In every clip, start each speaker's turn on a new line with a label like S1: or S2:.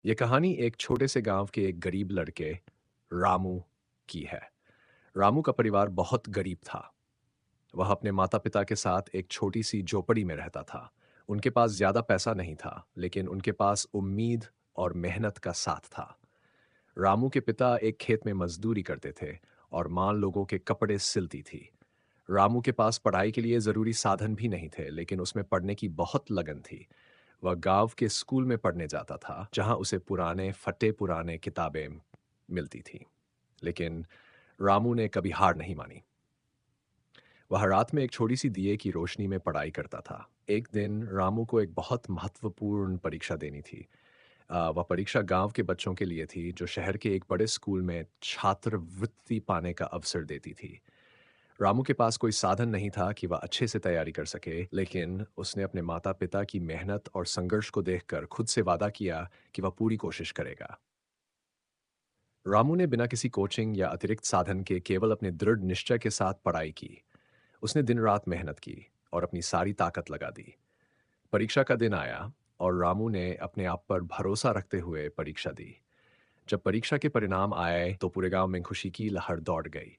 S1: ये कहानी एक छोटे से गांव के एक गरीब लड़के रामू की है। रामू का परिवार बहुत गरीब था। वह अपने माता-पिता के साथ एक छोटी सी झोपड़ी में रहता था। उनके पास ज्यादा पैसा नहीं था, लेकिन उनके पास उम्मीद और मेहनत का साथ था। रामू के पिता एक खेत में मजदूरी करते थे और मां लोगों के कपड़े सिलती थी। रामू के पास पढ़ाई के लिए जरूरी साधन भी नहीं थे, लेकिन उसमें पढ़ने की बहुत लगन थी। वह गांव के स्कूल में पढ़ने जाता था, जहां उसे पुराने फटे पुराने किताबें मिलती थीं। लेकिन रामू ने कभी हार नहीं मानी। वह रात में एक छोटी सी दिए की रोशनी में पढ़ाई करता था। एक दिन रामू को एक बहुत महत्वपूर्ण परीक्षा देनी थी। वह परीक्षा गांव के बच्चों के लिए थी, जो शहर के एक बड़े स्कूल में छात्रवृत्ति पाने का अवसर देती थी। रामू के पास कोई साधन नहीं था कि वह अच्छे से तैयारी कर सके, लेकिन उसने अपने माता-पिता की मेहनत और संघर्ष को देखकर खुद से वादा किया कि वह पूरी कोशिश करेगा। रामू ने बिना किसी कोचिंग या अतिरिक्त साधन के केवल अपने दृढ़ निश्चय के साथ पढ़ाई की। उसने दिन-रात मेहनत की और अपनी सारी ताकत लगा दी। परीक्षा का दिन आया और रामू ने अपने आप पर भरोसा रखते हुए परीक्षा दी। जब परीक्षा के परिणाम आए, तो पूरे गांव में खुशी की लहर दौड़ गई।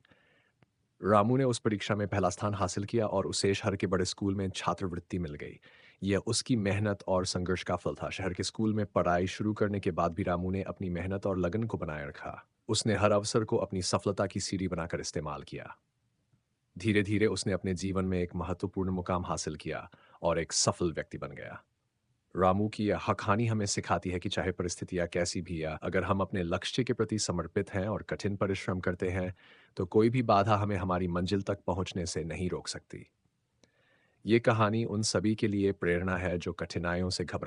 S1: रामू ने उस परीक्षा में पहला स्थान हासिल किया और उसे शहर के बड़े स्कूल में छात्रवृत्ति मिल गई। यह उसकी मेहनत और संघर्ष का फल था। शहर के स्कूल में पढ़ाई शुरू करने के बाद भी रामू ने अपनी मेहनत और लगन को बनाए रखा। उसने हर अवसर को अपनी सफलता की सीढ़ी बनाकर इस्तेमाल किया। धीरे धीरे उसने अपने जीवन में एक महत्वपूर्ण मुकाम हासिल किया और एक सफल व्यक्ति बन गया। रामू की यह कहानी हमें सिखाती है कि चाहे परिस्थितियां कैसी भी या अगर हम अपने लक्ष्य के प्रति समर्पित हैं और कठिन परिश्रम करते हैं, तो कोई भी बाधा हमें हमारी मंजिल तक पहुंचने से नहीं रोक सकती। ये कहानी उन सभी के लिए प्रेरणा है जो कठिनाइयों से घबरा